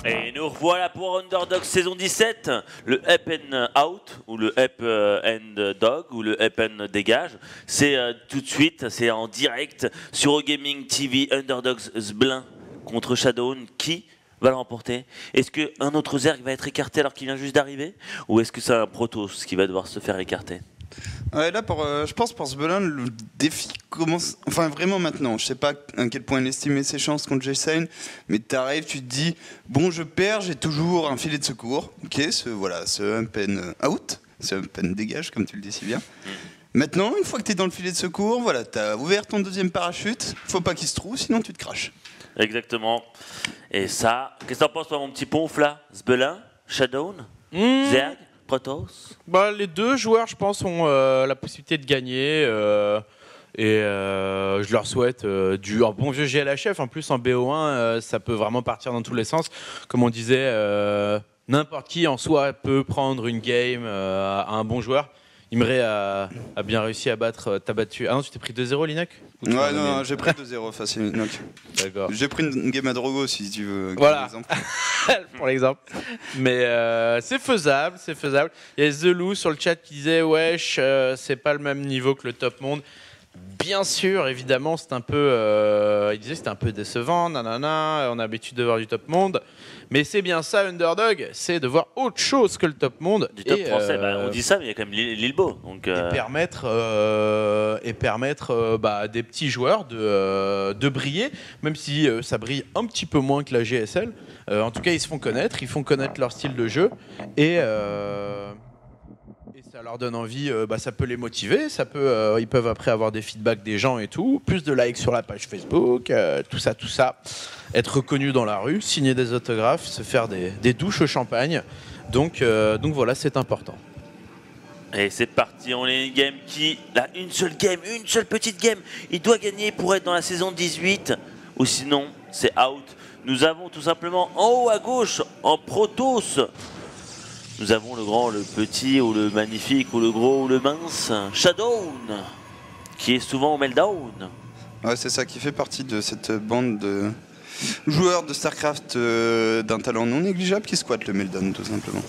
Et nous revoilà pour Underdog saison 17, le Up and Out, ou le Up and Dog, ou le Up and Dégage. C'est tout de suite, c'est en direct sur Eurogaming TV, Underdogs Zblin contre Shadowhunds. Qui va le remporter? Est-ce qu'un autre Zerg va être écarté alors qu'il vient juste d'arriver? Ou est-ce que c'est un Protoss qui va devoir se faire écarter? Ouais, là, je pense pour Zblin, le défi commence. Enfin, vraiment maintenant. Je sais pas à quel point il estimait ses chances contre Jason, mais t'arrives, tu te dis bon, je perds, j'ai toujours un filet de secours. Ok, ce up and out, ce up and dégage, comme tu le dis si bien. Maintenant, une fois que t'es dans le filet de secours, voilà, t'as ouvert ton deuxième parachute, faut pas qu'il se trouve, sinon tu te craches. Exactement. Et ça, qu'est-ce que t'en penses, toi, mon petit ponf là? Zblin, Shadowhunds, Zerg, Protoss? Bah, les deux joueurs, je pense, ont la possibilité de gagner. Je leur souhaite un bon vieux GLHF. En plus, en BO1, ça peut vraiment partir dans tous les sens. Comme on disait, n'importe qui en soi peut prendre une game à un bon joueur. Imre a bien réussi à battre. T'as battu. Ah non, tu t'es pris 2-0, Linac? Ouais, non, j'ai pris 2-0 face à Linac. D'accord. J'ai pris une game à Drogo si tu veux. Voilà. Pour l'exemple. Mais c'est faisable, c'est faisable. Il y a The Lou sur le chat qui disait wesh, c'est pas le même niveau que le top monde. Bien sûr, évidemment, c'est un peu. Il disait c'était un peu décevant, nanana. On a l'habitude de voir du top monde, mais c'est bien ça, Underdog, c'est de voir autre chose que le top monde. Du top français, on dit ça, mais il y a quand même Lilbo. Donc, et permettre à des petits joueurs de briller, même si ça brille un petit peu moins que la GSL. En tout cas, ils se font connaître, ils font connaître leur style de jeu et ça leur donne envie, ça peut les motiver, ils peuvent après avoir des feedbacks des gens et tout, plus de likes sur la page Facebook, tout ça, être reconnu dans la rue, signer des autographes, se faire des douches au champagne. Donc voilà, c'est important. Et c'est parti, on est une game qui... Là, une seule petite game. Il doit gagner pour être dans la saison 18, ou sinon, c'est out. Nous avons tout simplement en haut à gauche, en Protoss, nous avons le grand, le petit, ou le magnifique, ou le gros, ou le mince, Shadowhunds, qui est souvent au meltdown. Ouais, c'est ça qui fait partie de cette bande de joueurs de StarCraft d'un talent non négligeable qui squattent le meltdown, tout simplement.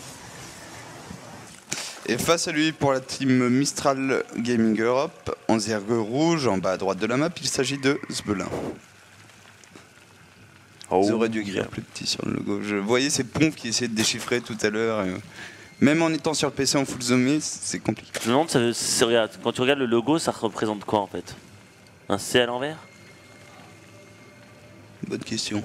Et face à lui, pour la team Mistral Gaming Europe, en zerg rouge, en bas à droite de la map, il s'agit de Zblin. Oh. Ils auraient dû écrire plus petit sur le logo. Je voyais ces pompes qui essayaient de déchiffrer tout à l'heure. Même en étant sur le PC en full zoomé, c'est compliqué. Je me demande, regarde, quand tu regardes le logo, ça représente quoi en fait? Un C à l'envers? Bonne question.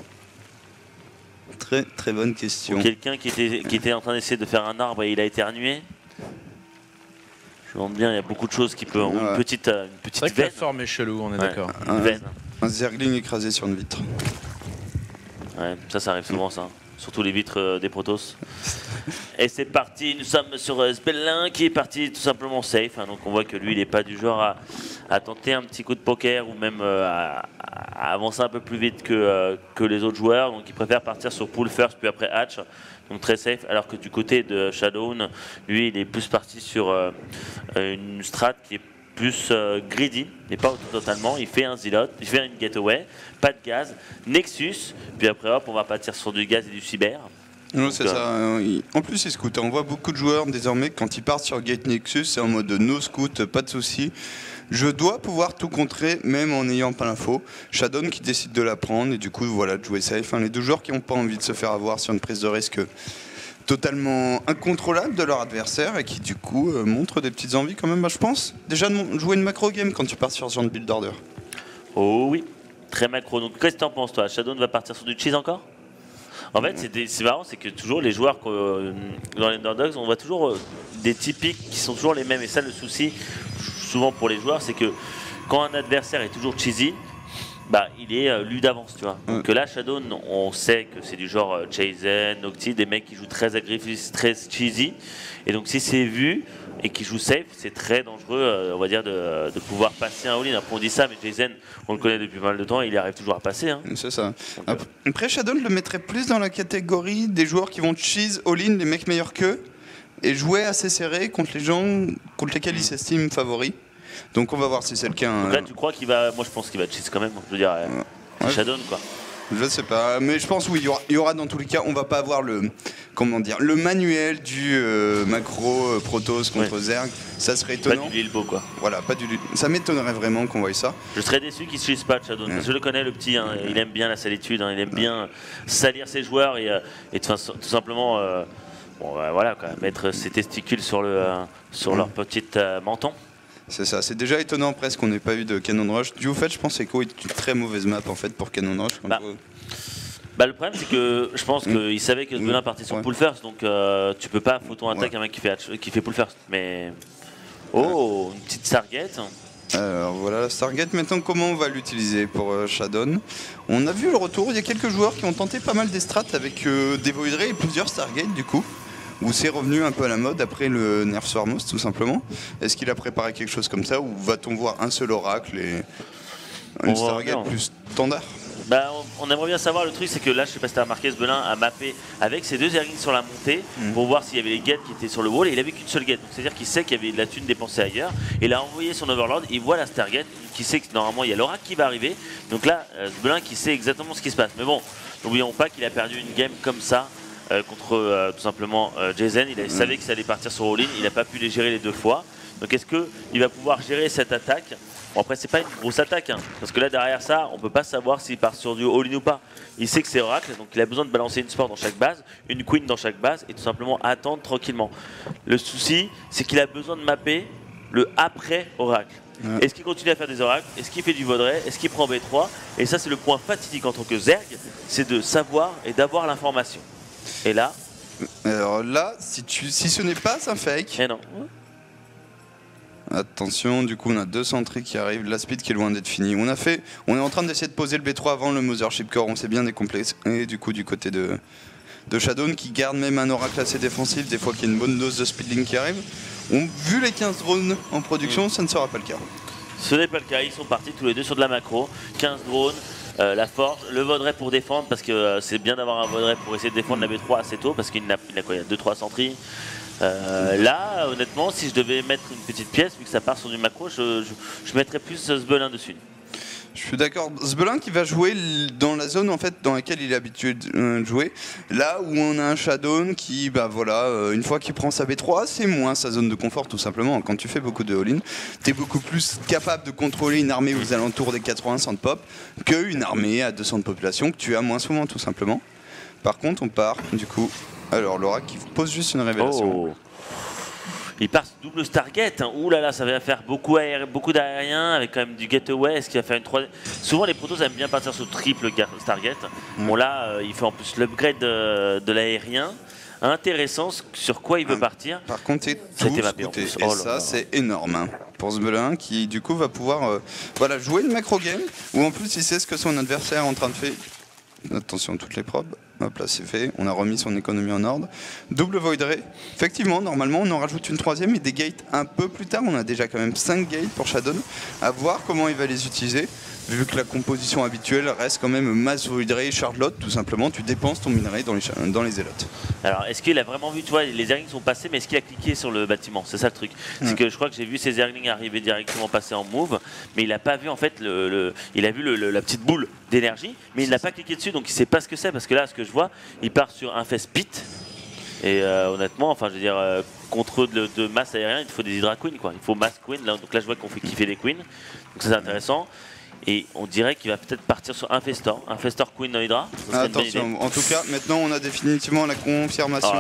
Très très bonne question. Ou quelqu'un qui était en train d'essayer de faire un arbre et il a éternué? Je me demande bien, il y a beaucoup de choses qui peuvent... Ouais. Une petite C'est vrai que la forme est chelou, on est d'accord. Une veine. Un zergling écrasé sur une vitre. Ouais, ça arrive souvent, ça. Surtout les vitres des Protoss. Et c'est parti, nous sommes sur Zblin qui est parti tout simplement safe. Donc on voit que lui, il n'est pas du genre à tenter un petit coup de poker ou même à avancer un peu plus vite que les autres joueurs. Donc il préfère partir sur pull first puis après hatch. Donc très safe. Alors que du côté de Shadowhunds, lui, il est plus parti sur une strat qui est plus greedy, mais pas totalement. Il fait un Zealot, il fait une getaway, pas de gaz, Nexus, puis après hop, on va partir sur du gaz et du cyber. Non, c'est ça. En plus, il scout. On voit beaucoup de joueurs désormais, quand ils partent sur Gate Nexus, c'est en mode no scout, pas de souci. Je dois pouvoir tout contrer, même en n'ayant pas l'info. Shadowhunds qui décide de la prendre, et du coup, voilà, de jouer safe. Les deux joueurs qui n'ont pas envie de se faire avoir sur une prise de risque totalement incontrôlable de leur adversaire et qui du coup montrent des petites envies quand même, je pense. Déjà de jouer une macro game quand tu pars sur ce genre de build order. Oh oui, très macro. Donc qu'est-ce que tu en penses toi? Shadowhunds va partir sur du cheese encore? En fait, c'est marrant, c'est que toujours les joueurs dans les Underdogs, on voit toujours des typiques qui sont toujours les mêmes. Et ça, le souci, souvent pour les joueurs, c'est que quand un adversaire est toujours cheesy, il est lu d'avance, tu vois. Donc là, Shadowhunds, on sait que c'est du genre Jason, Noctis, des mecs qui jouent très agressifs, très cheesy. Et donc si c'est vu et qui jouent safe, c'est très dangereux, on va dire, de pouvoir passer un all-in. Après on dit ça, mais Jason, on le connaît depuis pas mal de temps, et il y arrive toujours à passer. Hein. C'est ça. Après, Shadowhunds le mettrait plus dans la catégorie des joueurs qui vont cheese all-in, les mecs meilleurs qu'eux, et jouer assez serré contre les gens contre lesquels ils s'estiment favoris. Donc on va voir si c'est le cas. Donc là, tu crois qu'il va... Moi, je pense qu'il va cheese quand même. Je veux dire, c'est Shadowhunds, quoi. Je sais pas, mais je pense oui, il y aura dans tous les cas, on va pas avoir le manuel du macro Protoss contre Zerg, ça serait étonnant. Pas du Lilbo quoi. Voilà, ça m'étonnerait vraiment qu'on voie ça. Je serais déçu qu'il se chise pas Shadow, parce que je le connais le petit, hein, il aime bien la solitude, hein, il aime bien salir ses joueurs et tout simplement voilà, quoi, mettre ses testicules sur leur petit menton. C'est ça, c'est déjà étonnant presque qu'on n'ait pas eu de Cannon Rush. Du fait, je pense Echo est une très mauvaise map en fait pour Cannon Rush. Le problème c'est que je pense qu'il savait que Sbelin partait sur pull first, donc tu peux pas photo attaque un mec qui fait pull first. Mais une petite Stargate. Alors voilà la Stargate, maintenant comment on va l'utiliser pour Shadon? On a vu le retour, il y a quelques joueurs qui ont tenté pas mal des strats avec des Voidray et plusieurs Stargate du coup. Où c'est revenu un peu à la mode après le nerf Swarmos tout simplement. Est-ce qu'il a préparé quelque chose comme ça ou va-t-on voir un seul oracle et une Stargate plus standard? On aimerait bien savoir, le truc c'est que là je sais pas si tu as remarqué, Sbelin a mappé avec ses deux Zerglings sur la montée pour voir s'il y avait les gates qui étaient sur le wall et il avait qu'une seule gate, donc c'est à dire qu'il sait qu'il y avait de la thune dépensée ailleurs et il a envoyé son Overlord, il voit la Stargate, qui sait que normalement il y a l'oracle qui va arriver, donc là Sbelin qui sait exactement ce qui se passe, mais bon, n'oublions pas qu'il a perdu une game comme ça contre tout simplement Jason, il savait que ça allait partir sur all-in, il n'a pas pu les gérer les deux fois, donc est-ce qu'il va pouvoir gérer cette attaque? Bon après c'est pas une grosse attaque, hein, parce que là derrière ça on peut pas savoir s'il part sur du all-in ou pas. Il sait que c'est Oracle, donc il a besoin de balancer une Spore dans chaque base, une Queen dans chaque base et tout simplement attendre tranquillement. Le souci c'est qu'il a besoin de mapper le après Oracle. Est-ce qu'il continue à faire des oracles? Est-ce qu'il fait du Vaudray? Est-ce qu'il prend B3? Et ça c'est le point fatidique en tant que Zerg, c'est de savoir et d'avoir l'information. Et là... Alors là, si ce n'est pas un fake... Eh non. Attention, du coup on a deux centrés qui arrivent, la speed qui est loin d'être finie. On est en train d'essayer de poser le B3 avant le Mothership Core, on s'est bien décomplexé. Et du coup du côté de Shadow qui garde même un oracle assez défensif, des fois qu'il y a une bonne dose de speedling qui arrive. Vu les 15 drones en production, ça ne sera pas le cas. Ce n'est pas le cas, ils sont partis tous les deux sur de la macro, 15 drones. La force, le Vaudray pour défendre, parce que c'est bien d'avoir un Vaudray pour essayer de défendre la B3 assez tôt, parce qu'il a quoi, il y a 2-3 sentries. Là, honnêtement, si je devais mettre une petite pièce, vu que ça part sur du macro, je mettrais plus Sbelin dessus. Je suis d'accord. Sbelin qui va jouer dans la zone en fait dans laquelle il est habitué de jouer. Là où on a un Shadow qui, une fois qu'il prend sa B3, c'est moins sa zone de confort tout simplement. Quand tu fais beaucoup de all-in, tu es beaucoup plus capable de contrôler une armée aux alentours des 80-100 de pop qu'une armée à 200 de population que tu as moins souvent tout simplement. Par contre, on part du coup. Alors Laura qui vous pose juste une révélation. Il part double Stargate, hein. Ouh là là, ça va faire beaucoup d'aériens avec quand même du getaway. Est-ce qu'il va faire une troisième? Souvent les protos aiment bien partir sur triple Stargate. Bon là, il fait en plus l'upgrade de l'aérien. Intéressant sur quoi il veut partir. Par contre, c'est tout scouté. Et ça, c'est énorme hein, pour Sbelin qui du coup va pouvoir jouer une macro game où en plus il sait ce que son adversaire est en train de faire. Attention, toutes les probes. Hop là, c'est fait. On a remis son économie en ordre. Double Voidray. Effectivement, normalement, on en rajoute une troisième et des gates un peu plus tard. On a déjà quand même 5 gates pour Shadow. À voir comment il va les utiliser. Vu que la composition habituelle reste quand même masse Voidray, Charlotte, tout simplement, tu dépenses ton minerai dans les zélotes. Alors, est-ce qu'il a vraiment vu, tu vois, les Zerglings sont passés, mais est-ce qu'il a cliqué sur le bâtiment? C'est ça le truc. C'est que je crois que j'ai vu ces Zerglings arriver directement passer en move, mais il n'a pas vu en fait, il a vu la petite boule d'énergie, mais il n'a pas cliqué dessus, donc il ne sait pas ce que c'est, parce que là, ce que je vois, il part sur un fest pit. Et honnêtement, enfin, je veux dire, contre de masse aérien, il faut des Hydra Queen, quoi. Il faut mass Queen. Là, donc là, je vois qu'on fait kiffer des Queens. Donc ça, c'est intéressant. Et on dirait qu'il va peut-être partir sur un Festor Queen Hydra. Attention, en tout cas, maintenant on a définitivement la confirmation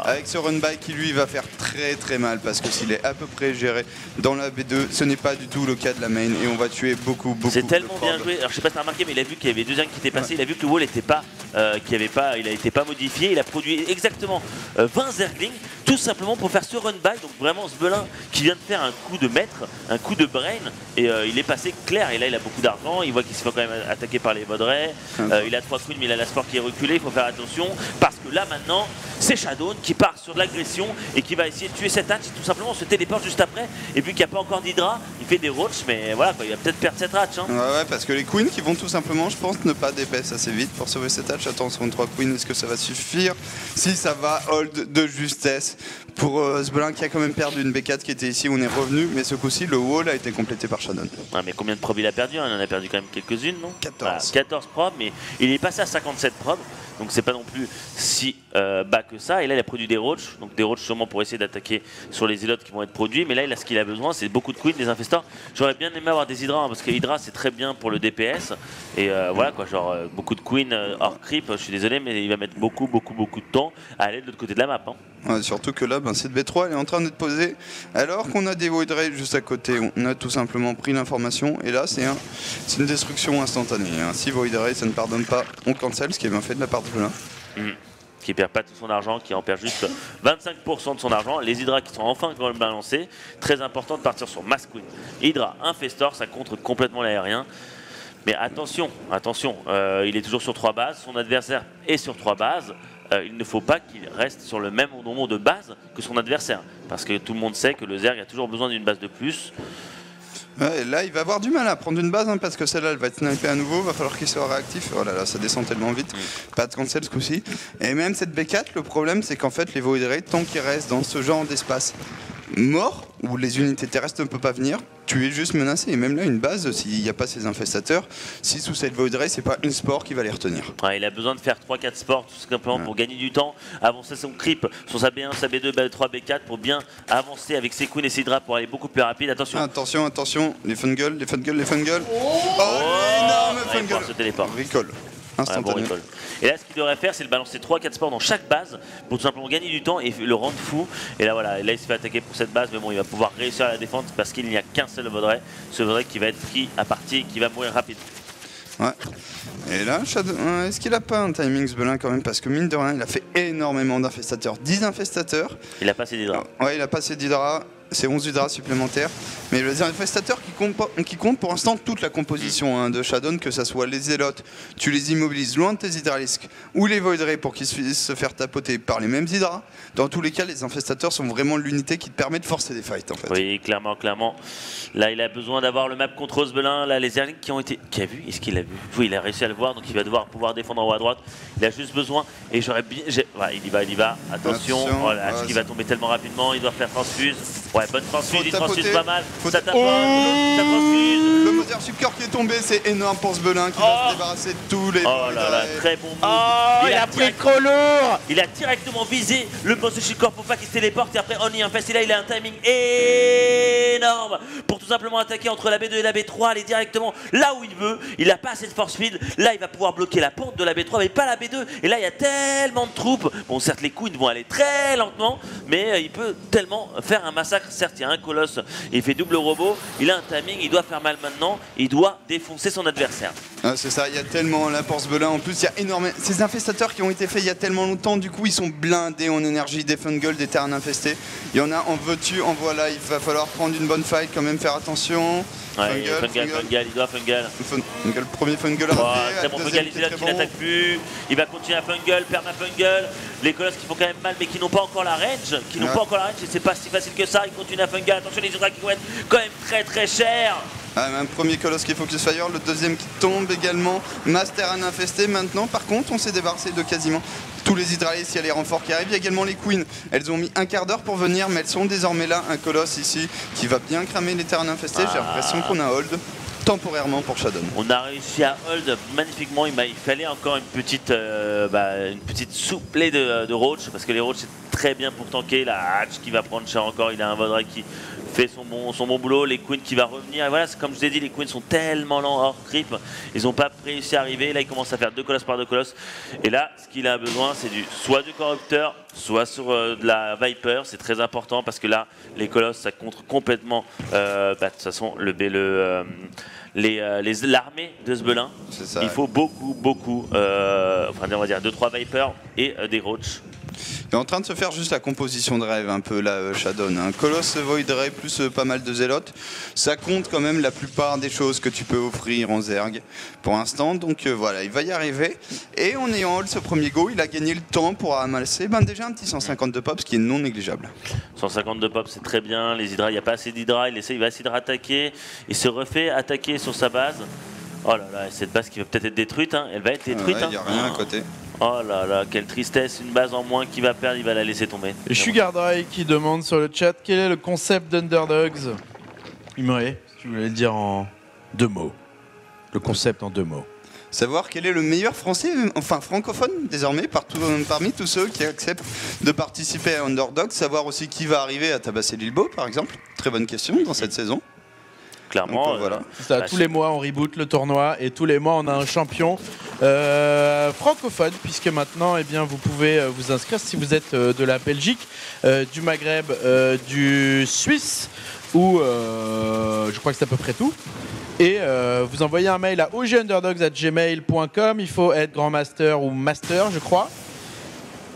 avec ce run by qui lui va faire très très mal parce que s'il est à peu près géré dans la B2, ce n'est pas du tout le cas de la main et on va tuer beaucoup. C'est tellement bien joué. Alors je sais pas si tu as remarqué, mais il a vu qu'il y avait deux Zerglings qui étaient passés. Il a vu que le wall n'était pas, il a été pas modifié. Il a produit exactement 20 Zerglings tout simplement pour faire ce run by. Donc vraiment Sbelin qui vient de faire un coup de maître, un coup de brain et il est passé clair. Et là il a beaucoup d'argent. Il voit qu'il se fait quand même attaquer par les Vaudray. Il a 3 queens, mais il a la Spore qui est reculée. Il faut faire attention parce que là maintenant, c'est Shadow qui part sur de l'agression et qui va essayer de tuer cette hatch. Tout simplement, se téléporte juste après. Et vu qu'il n'y a pas encore d'Hydra, il fait des roaches, mais voilà, quoi, il va peut-être perdre cette hatch. Hein. Ouais, parce que les queens qui vont tout simplement, je pense, ne pas DPS assez vite pour sauver cette hatch. Attention, 3 queens, est-ce que ça va suffire? Si ça va, hold de justesse. pour Sbelin qui a quand même perdu une B4 qui était ici, on est revenu, mais ce coup-ci le wall a été complété par Shadon. Ouais, mais combien de probes il a perdu? Il en a perdu quand même quelques-unes, non? 14. Voilà, 14 probes, mais il est passé à 57 probes, donc c'est pas non plus si bas que ça. Et là il a produit des roaches, donc des roaches sûrement pour essayer d'attaquer sur les îlots qui vont être produits, mais là il a ce qu'il a besoin, c'est beaucoup de queens, des infestors. J'aurais bien aimé avoir des hydras, hein, parce que hydra c'est très bien pour le DPS, et voilà quoi, genre beaucoup de queens hors creep, je suis désolé, mais il va mettre beaucoup de temps à aller de l'autre côté de la map. Hein. Ouais, surtout que là, cette B3 elle est en train d'être posée alors qu'on a des Void Ray juste à côté. On a tout simplement pris l'information et là c'est une destruction instantanée. Hein. Si Void Ray ça ne pardonne pas, on cancel, ce qui est bien fait de la part de Sbelin. Qui perd pas tout son argent, qui en perd juste 25% de son argent. Les hydras qui sont enfin quand même balancés. Très important de partir sur Mass Queen. Hydra, Infestor, ça contre complètement l'aérien. Mais attention, il est toujours sur 3 bases, son adversaire est sur 3 bases. Il ne faut pas qu'il reste sur le même nombre de bases que son adversaire. Parce que tout le monde sait que le Zerg a toujours besoin d'une base de plus. Ouais, là, il va avoir du mal à prendre une base, hein, parce que celle-là, elle va être snipée à nouveau. Va falloir qu'il soit réactif. Oh là là, ça descend tellement vite. Pas de cancel ce coup-ci. Et même cette B4, le problème, c'est qu'en fait, les Void Ray, tant qu'ils restent dans ce genre d'espace mort, où les unités terrestres ne peuvent pas venir, tu es juste menacé. Et même là, une base, s'il n'y a pas ces infestateurs, 6 ou 7 Void Ray, c'est pas une sport qui va les retenir. Ouais, il a besoin de faire 3-4 sports tout simplement pour gagner du temps, avancer son creep sur sa B1, sa B2, B3, B4 pour bien avancer avec ses queens et ses draps pour aller beaucoup plus rapide. Attention, les fungles. Oh, énorme fungle. Se téléporte. Recall. Instantané. Bon recall. Et là, ce qu'il devrait faire, c'est de balancer 3-4 sports dans chaque base pour tout simplement gagner du temps et le rendre fou. Et là, voilà, là, il se fait attaquer pour cette base, mais bon, il va pouvoir réussir à la défendre parce qu'il n'y a qu'un seul Void Ray. Ce Void Ray qui va être pris à partie et qui va mourir rapidement. Ouais. Et là, est-ce qu'il a pas un timing Sbelin quand même? Parce que mine de rien, il a fait énormément d'infestateurs. 10 infestateurs. Il a pas assez d'hydra. Ouais, il a pas assez d'hydra. C'est 11 hydras supplémentaires. Mais les infestateurs qui comptent pour l'instant toute la composition de Shadon, que ça soit les zélotes, tu les immobilises loin de tes hydralisques, ou les Void Ray pour qu'ils puissent se faire tapoter par les mêmes hydras. Dans tous les cas, les infestateurs sont vraiment l'unité qui te permet de forcer des fights en fait. Oui, clairement. Là, il a besoin d'avoir le map contre Sbelin. Là, les Zerglings qui ont été... Qui a vu? Est-ce qu'il a vu? Oui, il a réussi à le voir, donc il va devoir pouvoir défendre en haut à droite. Il a juste besoin, et j'aurais bien... Ouais, il y va. Attention. Oh là, est-ce qu'il va tomber tellement rapidement? Il doit faire transfuse. Ouais, bonne transfuse, il transfuse pas mal. Ça tapote, ça transfuse. Le Mother Subcore qui est tombé, c'est énorme pour Sbelin qui va se débarrasser de tous les... Oh là là, très bon move. Oh, il a pris trop lourd. Il a directement visé le Mother Subcore pour pas qu'il se téléporte et après Only Infest. Et là, il a un timing énorme pour tout simplement attaquer entre la B2 et la B3, aller directement là où il veut. Il n'a pas assez de force feed. Là, il va pouvoir bloquer la pente de la B3, mais pas la B2. Et là, il y a tellement de troupes. Bon, certes, les queens vont aller très lentement, mais il peut tellement faire un massacre. Certes, il y a un colosse, il fait double robot, il a un timing, il doit faire mal maintenant, il doit défoncer son adversaire. Ah, c'est ça, il y a tellement là pour Sbelin, en plus il y a énormément... Ces infestateurs qui ont été faits il y a tellement longtemps, du coup ils sont blindés en énergie, des fungles, des terrains infestés. Il y en a en veux-tu, en voilà, il va falloir prendre une bonne fight quand même, faire attention. Ouais, fungal, il doit fungal. Fungal, premier fungal très bon fungal, il qui n'attaque plus. Il va continuer à fungal, perma-fungal. Les colosses qui font quand même mal mais qui n'ont pas encore la range. Et c'est pas si facile que ça. Il continue à fungal. Attention les hydras qui vont être quand même très chers. Un premier colosse qui focus fire, le deuxième qui tombe également. Master un infesté maintenant. Par contre, on s'est débarrassé de quasiment tous les hydralistes. Il y a les renforts qui arrivent. Il y a également les queens. Elles ont mis un quart d'heure pour venir, mais elles sont désormais là. Un colosse ici qui va bien cramer les terrains infestés. J'ai l'impression qu'on a hold temporairement pour Shadon. On a réussi à hold magnifiquement. Il fallait encore une petite souplée de roach parce que les roach c'est très bien pour tanker. La hatch qui va prendre cher encore. Il a un Void Ray qui fait son bon boulot, les queens qui va revenir, et voilà, comme je vous ai dit, les queens sont tellement lents hors creep, ils n'ont pas réussi à arriver, là il commence à faire 2 colosses par 2 colosses, et là ce qu'il a besoin c'est soit du corrupteur, soit sur de la Viper, c'est très important parce que là les colosses ça contre complètement, de toute façon l'armée de Sbelin, il faut beaucoup, enfin on va dire 2-3 Vipers et des Roach. Il est en train de se faire juste la composition de rêve un peu là, Shadon. Un Colosse Void Ray plus pas mal de zélotes. Ça compte quand même la plupart des choses que tu peux offrir en Zerg pour l'instant. Donc voilà, il va y arriver. Et en ayant hold ce premier go, il a gagné le temps pour ramasser déjà un petit 152 pop, ce qui est non négligeable. 152 pop, c'est très bien. Les hydras, il n'y a pas assez d'hydras. Il va essayer de rattaquer. Il se refait attaquer sur sa base. Oh là là, cette base qui va peut-être être détruite, hein. Elle va être détruite. Il n'y a rien à côté. Oh là là, quelle tristesse, une base en moins qui va perdre, il va la laisser tomber. Et Sugar Dry qui demande sur le chat quel est le concept d'Underdogs. Imre, si tu voulais le dire en 2 mots. Le concept en 2 mots. Savoir quel est le meilleur français, enfin francophone désormais, parmi tous ceux qui acceptent de participer à Underdog. Savoir aussi qui va arriver à tabasser Lilbo, par exemple. Très bonne question dans cette saison. Clairement, Donc, voilà. Ça, tous les mois on reboot le tournoi et tous les mois on a un champion francophone, puisque maintenant eh bien, vous pouvez vous inscrire si vous êtes de la Belgique, du Maghreb, du Suisse ou je crois que c'est à peu près tout. Et vous envoyez un mail à ogunderdogs@gmail.com. Il faut être grand master ou master, je crois.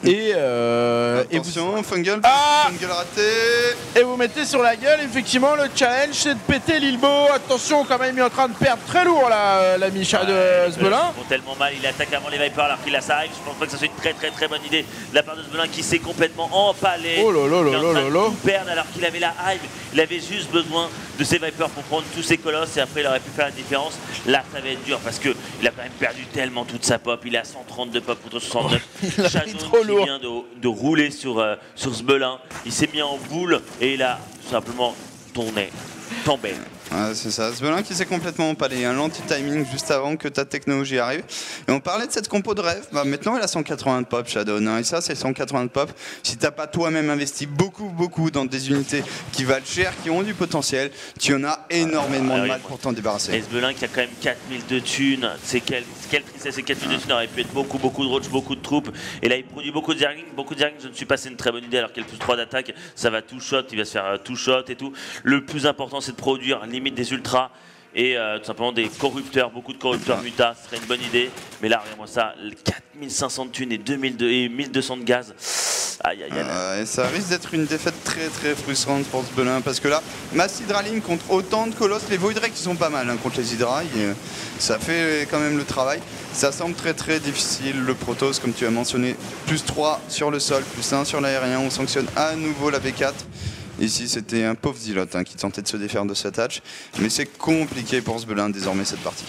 Et attention, Fungal, Fungal raté. Et vous mettez sur la gueule, effectivement, le challenge c'est de péter Lilbo. Attention, quand même, il est en train de perdre très lourd là, l'ami de Sbelin. Ils font tellement mal, il attaque avant les Vipers alors qu'il a sa règle. Je pense pas que ça soit une très bonne idée de la part de Sbelin qui s'est complètement empalé. Oh là là Il est en train là de là. tout perdre alors qu'il avait la hype. Il avait juste besoin de ses Vipers pour prendre tous ses colosses et après il aurait pu faire la différence. Là, ça va être dur parce qu'il a quand même perdu tellement toute sa pop. Il a 132 pop contre 69. Il a pris trop Shadow qui lourd. vient de rouler sur Sbelin. Il s'est mis en boule et il a tout simplement tombé. Ouais, c'est ça, Sbelin qui s'est complètement empalé, un l'anti-timing juste avant que ta technologie arrive. Et on parlait de cette compo de rêve, bah maintenant elle a 180 de pop Shadow, hein, et ça c'est 180 de pop. Si t'as pas toi-même investi beaucoup dans des unités qui valent cher, qui ont du potentiel, tu en as énormément de mal pour t'en débarrasser. Et Sbelin qui a quand même 4000 de thunes, c'est quelle tristesse, ces 4000 de thunes aurait pu être beaucoup de roach, beaucoup de troupes. Et là il produit beaucoup de zergling, je ne suis pas, c'est une très bonne idée alors qu'il y a le plus 3 d'attaque, ça va tout shot, il va se faire tout shot et tout. Le plus important c'est de produire limite des ultras et tout simplement des corrupteurs, beaucoup de corrupteurs muta, ce serait une bonne idée. Mais là, regarde-moi ça, 4500 de thunes et 1200 de gaz. Aïe. Et ça risque d'être une défaite très frustrante pour Sbelin parce que là, Mass Hydraline contre autant de colosses, les Void Ray qui sont pas mal hein, contre les Hydra, ça fait quand même le travail. Ça semble très difficile, le Protoss comme tu as mentionné, plus 3 sur le sol, plus 1 sur l'aérien, on sanctionne à nouveau la B4. Ici, c'était un pauvre Zilot hein, qui tentait de se défaire de cette hatch, mais c'est compliqué pour Sbelin désormais cette partie.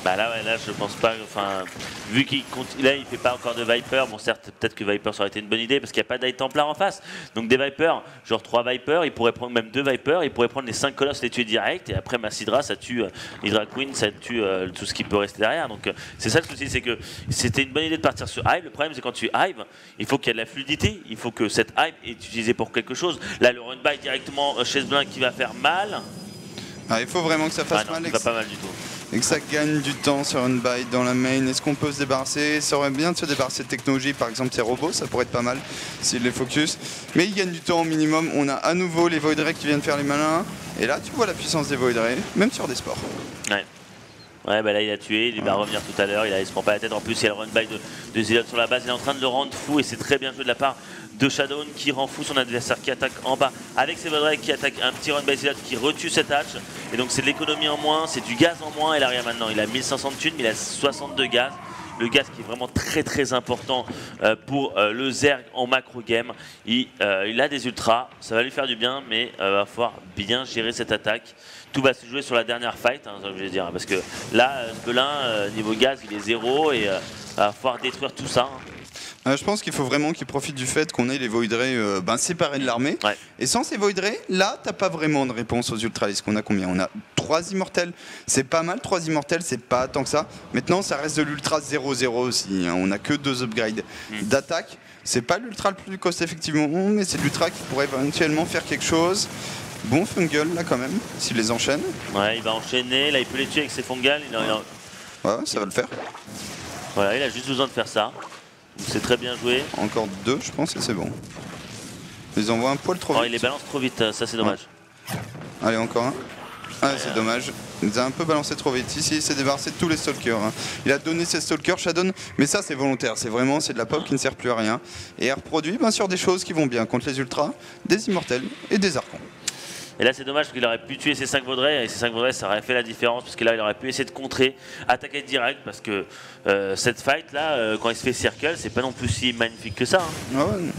Bah là, je pense pas, enfin, vu qu'il là, il fait pas encore de Viper, bon certes, peut-être que Viper ça aurait été une bonne idée parce qu'il n'y a pas d'Eye Templar en face. Donc des Vipers, genre 3 Vipers, il pourrait prendre même 2 Vipers, il pourrait prendre les 5 colosses, les tuer direct, et après Massidra, ça tue Hydra Queen, ça tue tout ce qui peut rester derrière. Donc c'est ça le souci, c'est que c'était une bonne idée de partir sur Hive. Le problème c'est quand tu Hive, il faut qu'il y ait de la fluidité, il faut que cette Hive est utilisée pour quelque chose. Là, le run by directement chez Sbelin qui va faire mal. Ah, il faut vraiment que ça fasse mal. Il va pas mal du tout. Et que ça gagne du temps sur une bite dans la main. Est-ce qu'on peut se débarrasser? Ça aurait bien de se débarrasser de technologie, par exemple ces robots, ça pourrait être pas mal s'il les focus. Mais il gagne du temps au minimum. On a à nouveau les Void Ray qui viennent faire les malins. Et là, tu vois la puissance des Void Ray, même sur des sports. Ouais, bah là il a tué, il va revenir tout à l'heure, il se prend pas la tête. En plus, il y a le run by de Zilot sur la base, il est en train de le rendre fou et c'est très bien joué de la part de Shadow qui rend fou son adversaire qui attaque en bas avec ses Void Ray qui attaque un petit run by Zilot qui retue cette hatch. Et donc c'est de l'économie en moins, c'est du gaz en moins. Et là, regarde maintenant, il a 1500 de thunes, mais il a 62 gaz. Le gaz qui est vraiment très important pour le Zerg en macro game. Il a des ultras, ça va lui faire du bien, mais il va falloir bien gérer cette attaque. Tout va se jouer sur la dernière fight, hein, je veux dire, parce que là, Sbelin, niveau gaz, il est 0 et va falloir détruire tout ça. Je pense qu'il faut vraiment qu'il profite du fait qu'on ait les Void Ray séparés de l'armée. Ouais. Et sans ces Void Ray, là, t'as pas vraiment de réponse aux Ultralistes. On a combien? On a 3 immortels. C'est pas mal, 3 immortels, c'est pas tant que ça. Maintenant, ça reste de l'Ultra 0-0 aussi. Hein. On a que 2 upgrades d'attaque. C'est pas l'Ultra le plus cost effectivement, mais c'est l'Ultra qui pourrait éventuellement faire quelque chose. Bon Fungal là quand même, s'il les enchaîne. Ouais, il va enchaîner, là il peut les tuer avec ses Fungal. Ouais, ça va le faire. Voilà, il a juste besoin de faire ça. C'est très bien joué. Encore 2 je pense et c'est bon. Ils envoient un poil trop vite. Il les balance trop vite, ça c'est dommage. Ouais. Allez, encore un. Ah, c'est dommage. Il a un peu balancé trop vite. Ici, il s'est débarrassé de tous les stalkers. Hein. Il a donné ses stalkers, Shadow, mais ça, c'est volontaire. C'est de la pop qui ne sert plus à rien. Et elle reproduit sur des choses qui vont bien contre les ultras, des immortels et des archons. Et là c'est dommage parce qu'il aurait pu tuer ses 5 Void Ray et ces 5 Void Ray ça aurait fait la différence parce que là il aurait pu essayer de contrer, attaquer direct parce que cette fight là quand il se fait circle c'est pas non plus si magnifique que ça. Hein. Ah ouais.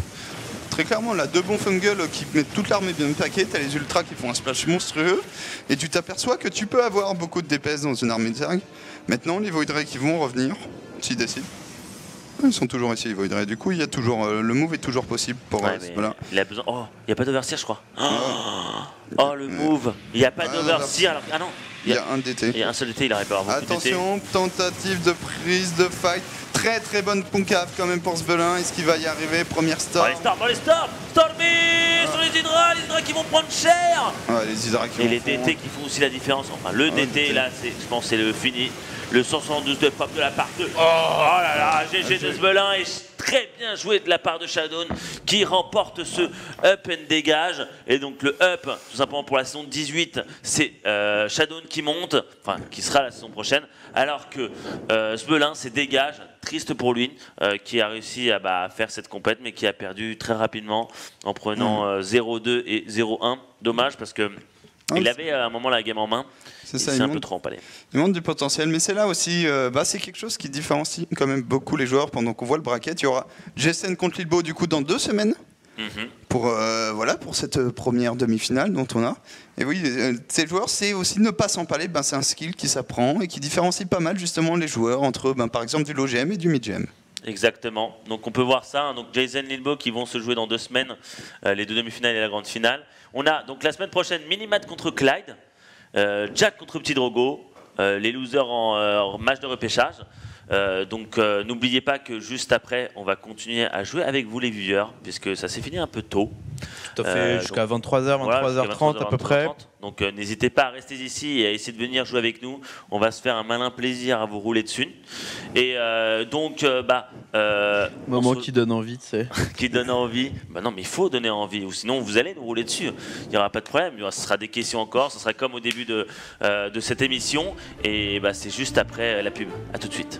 Très clairement, là, 2 bons Fungal qui mettent toute l'armée bien paquet, t'as les ultras qui font un splash monstrueux et tu t'aperçois que tu peux avoir beaucoup de DPS dans une armée de Zerg. Maintenant, les Void Ray qui vont revenir, s'ils décident. Ils sont toujours ici, Voidray. Du coup, il y a toujours, le move est toujours possible pour Ouais, mais voilà. il a besoin. Oh, il n'y a pas d'overseer, je crois. Oh, le move. Il n'y a pas d'overseer. Alors... Ah non. Il y a un DT. Il y a un seul DT, il arrive pas à avoir beaucoup de DT. Attention, tentative de prise de fight. Très très bonne Punkaf quand même pour Svelin. Est-ce qu'il va y arriver? Première stop. Dans les stops Stormy sur les hydras qui vont prendre cher. Ouais, les hydras qui Et vont les fondre. DT qui font aussi la différence. Enfin, le DT, là, je pense c'est le fini. Le 172 de frappe de la part de... Oh là là, GG de Svelin et très bien joué de la part de Shadown qui remporte ce up and dégage. Et donc le up, tout simplement pour la saison 18, c'est Shadown qui monte, enfin qui sera la saison prochaine, alors que Svelin c'est dégage. Triste pour lui, qui a réussi à faire cette compète, mais qui a perdu très rapidement en prenant 0-2 et 0-1. Dommage parce que il avait à un moment la game en main. C'est ça, il un peu trop empalé. Il montre du potentiel, mais c'est là aussi, c'est quelque chose qui différencie quand même beaucoup les joueurs. Pendant qu'on voit le bracket, il y aura Jessen contre Lilbo du coup dans 2 semaines. Pour cette première demi-finale dont on a. Et oui, ces joueurs, c'est aussi ne pas s'empaler, c'est un skill qui s'apprend et qui différencie pas mal justement les joueurs entre par exemple du low GM et du mid GM. Exactement, donc on peut voir ça, hein. Donc Jason Lilbo qui vont se jouer dans 2 semaines, les 2 demi-finales et la grande finale. On a donc la semaine prochaine Minimat contre Clyde, Jack contre Petit Drogo, les losers en match de repêchage. Donc n'oubliez pas que juste après on va continuer à jouer avec vous les viewers puisque ça s'est fini un peu tôt. Tout à fait, jusqu'à 23h, 23h30 à peu près. Donc n'hésitez pas à rester ici et à essayer de venir jouer avec nous. On va se faire un malin plaisir à vous rouler dessus. Et moment qui donne envie, tu sais. Qui donne envie. Non mais il faut donner envie ou sinon vous allez nous rouler dessus. Il n'y aura pas de problème. Ce sera des questions encore. Ce sera comme au début de cette émission. Et c'est juste après la pub. À tout de suite.